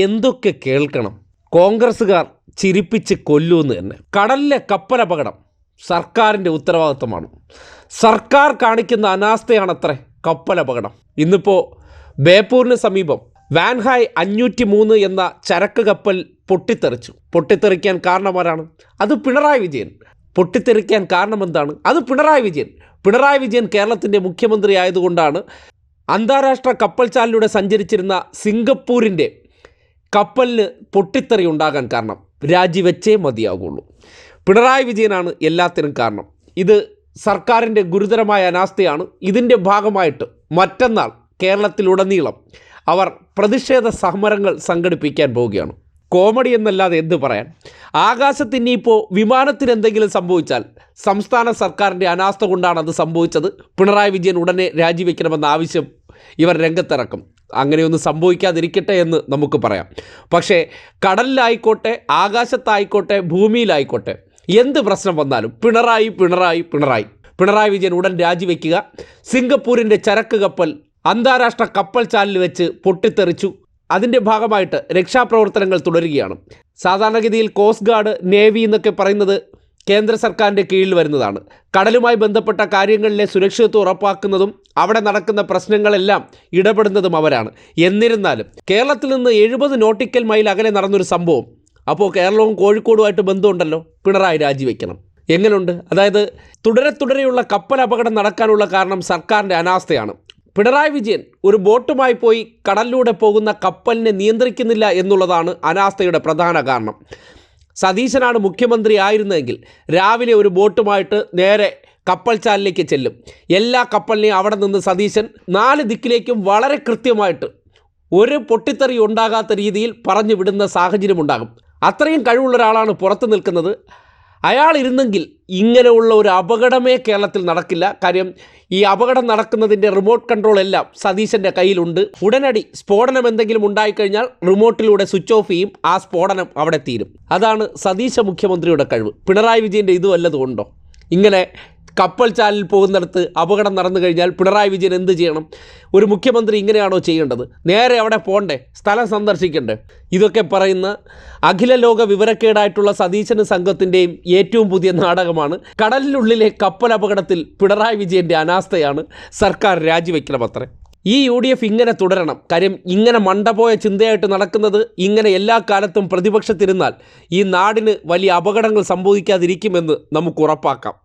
എന്തൊക്കെ കേൾക്കണം? കോൺഗ്രസ്സുകാർ ചിരിപ്പിച്ച് കൊല്ലുമെന്ന് തന്നെ. കടലിലെ കപ്പലപകടം സർക്കാരിൻ്റെ ഉത്തരവാദിത്തമാണ്. സർക്കാർ കാണിക്കുന്ന അനാസ്ഥയാണത്രേ കപ്പലപകടം. ഇന്നിപ്പോൾ ബേപ്പൂരിന് സമീപം വാൻഹായ് 503 എന്ന ചരക്ക് കപ്പൽ പൊട്ടിത്തെറിക്കാൻ കാരണമാരാണ്? അത് പിണറായി വിജയൻ. പൊട്ടിത്തെറിക്കാൻ കാരണം എന്താണ്? അത് പിണറായി വിജയൻ കേരളത്തിൻ്റെ മുഖ്യമന്ത്രി ആയതുകൊണ്ടാണ് അന്താരാഷ്ട്ര കപ്പൽച്ചാലിലൂടെ സഞ്ചരിച്ചിരുന്ന സിംഗപ്പൂരിൻ്റെ കപ്പലിന് പൊട്ടിത്തെറി ഉണ്ടാകാൻ കാരണം. രാജിവെച്ചേ മതിയാകുള്ളൂ. പിണറായി വിജയനാണ് എല്ലാത്തിനും കാരണം. ഇത് സർക്കാരിൻ്റെ ഗുരുതരമായ അനാസ്ഥയാണ്. ഇതിൻ്റെ ഭാഗമായിട്ട് മറ്റന്നാൾ കേരളത്തിലുടനീളം അവർ പ്രതിഷേധ സമരങ്ങൾ സംഘടിപ്പിക്കാൻ പോവുകയാണ്. കോമഡി എന്നല്ലാതെ എന്ത് പറയാൻ. ആകാശത്ത് ഇനിയിപ്പോൾ വിമാനത്തിന് എന്തെങ്കിലും സംഭവിച്ചാൽ സംസ്ഥാന സർക്കാരിൻ്റെ അനാസ്ഥ കൊണ്ടാണ് അത് സംഭവിച്ചത്, പിണറായി വിജയൻ ഉടനെ രാജിവെക്കണമെന്ന ആവശ്യം ഇവർ രംഗത്തിറക്കും. അങ്ങനെയൊന്നും സംഭവിക്കാതിരിക്കട്ടെ എന്ന് നമുക്ക് പറയാം. പക്ഷേ കടലിലായിക്കോട്ടെ, ആകാശത്തായിക്കോട്ടെ, ഭൂമിയിലായിക്കോട്ടെ, എന്ത് പ്രശ്നം വന്നാലും പിണറായി വിജയൻ ഉടൻ രാജിവെക്കുക. സിംഗപ്പൂരിൻ്റെ ചരക്ക് കപ്പൽ അന്താരാഷ്ട്ര കപ്പൽ ചാലിൽ വെച്ച് പൊട്ടിത്തെറിച്ചു. അതിൻ്റെ ഭാഗമായിട്ട് രക്ഷാപ്രവർത്തനങ്ങൾ തുടരുകയാണ്. സാധാരണഗതിയിൽ കോസ്റ്റ് ഗാർഡ്, നേവി എന്നൊക്കെ പറയുന്നത് കേന്ദ്ര സർക്കാരിൻ്റെ കീഴിൽ വരുന്നതാണ്. കടലുമായി ബന്ധപ്പെട്ട കാര്യങ്ങളിലെ സുരക്ഷിതത്വം ഉറപ്പാക്കുന്നതും അവിടെ നടക്കുന്ന പ്രശ്നങ്ങളെല്ലാം ഇടപെടുന്നതും അവരാണ്. എന്നിരുന്നാലും കേരളത്തിൽ നിന്ന് 70 നോട്ടിക്കൽ മൈൽ അകലെ നടന്നൊരു സംഭവം. അപ്പോൾ കേരളവും കോഴിക്കോടുമായിട്ട് ബന്ധമുണ്ടല്ലോ. പിണറായി രാജിവെക്കണം. എങ്ങനെയുണ്ട്? അതായത് തുടരെയുള്ള കപ്പൽ അപകടം നടക്കാനുള്ള കാരണം സർക്കാരിൻ്റെ അനാസ്ഥയാണ്. പിണറായി വിജയൻ ഒരു ബോട്ടുമായി പോയി കടലിലൂടെ പോകുന്ന കപ്പലിനെ നിയന്ത്രിക്കുന്നില്ല എന്നുള്ളതാണ് അനാസ്ഥയുടെ പ്രധാന കാരണം. സതീശനാണ് മുഖ്യമന്ത്രി ആയിരുന്നതെങ്കിൽ രാവിലെ ഒരു ബോട്ടുമായിട്ട് നേരെ കപ്പൽ ചാലിലേക്ക് ചെല്ലും. എല്ലാ കപ്പലിനെയും അവിടെ നിന്ന് സതീശൻ 4 ദിക്കിലേക്കും വളരെ കൃത്യമായിട്ട് ഒരു പൊട്ടിത്തെറി ഉണ്ടാകാത്ത രീതിയിൽ പറഞ്ഞു വിടുന്ന സാഹചര്യമുണ്ടാകും. അത്രയും കഴിവുള്ള ഒരാളാണ് പുറത്ത് നിൽക്കുന്നത്. അയാൾ ഇരുന്നെങ്കിൽ ഇങ്ങനെയുള്ള ഒരു അപകടമേ കേരളത്തിൽ നടക്കില്ല. കാര്യം ഈ അപകടം നടക്കുന്നതിൻ്റെ റിമോട്ട് കൺട്രോൾ എല്ലാം സതീശൻ്റെ കയ്യിലുണ്ട്. ഉടനടി സ്ഫോടനം എന്തെങ്കിലും ഉണ്ടായിക്കഴിഞ്ഞാൽ റിമോട്ടിലൂടെ സ്വിച്ച് ഓഫ് ചെയ്യും. ആ സ്ഫോടനം അവിടെ തീരും. അതാണ് സതീശ മുഖ്യമന്ത്രിയുടെ കഴിവ്. പിണറായി വിജയൻ്റെ ഇത് വല്ലതുമുണ്ടോ? ഇങ്ങനെ കപ്പൽ ചാലിൽ പോകുന്നിടത്ത് അപകടം നടന്നു കഴിഞ്ഞാൽ പിണറായി വിജയൻ എന്ത് ചെയ്യണം? ഒരു മുഖ്യമന്ത്രി ഇങ്ങനെയാണോ ചെയ്യേണ്ടത്? നേരെ അവിടെ പോകണ്ടേ? സ്ഥലം സന്ദർശിക്കണ്ടേ? ഇതൊക്കെ പറയുന്ന അഖില ലോക വിവരക്കേടായിട്ടുള്ള സതീശന് സംഘത്തിൻ്റെയും ഏറ്റവും പുതിയ നാടകമാണ്. കടലിനുള്ളിലെ കപ്പൽ അപകടത്തിൽ പിണറായി വിജയൻ്റെ അനാസ്ഥയാണ് സർക്കാർ രാജിവെക്കണമത്രേ. ഈ UDF ഇങ്ങനെ തുടരണം. കാര്യം ഇങ്ങനെ മണ്ടപോയ ചിന്തയായിട്ട് നടക്കുന്നത്, ഇങ്ങനെ എല്ലാ കാലത്തും പ്രതിപക്ഷത്തിരുന്നാൽ ഈ നാടിന് വലിയ അപകടങ്ങൾ സംഭവിക്കാതിരിക്കുമെന്ന് നമുക്ക് ഉറപ്പാക്കാം.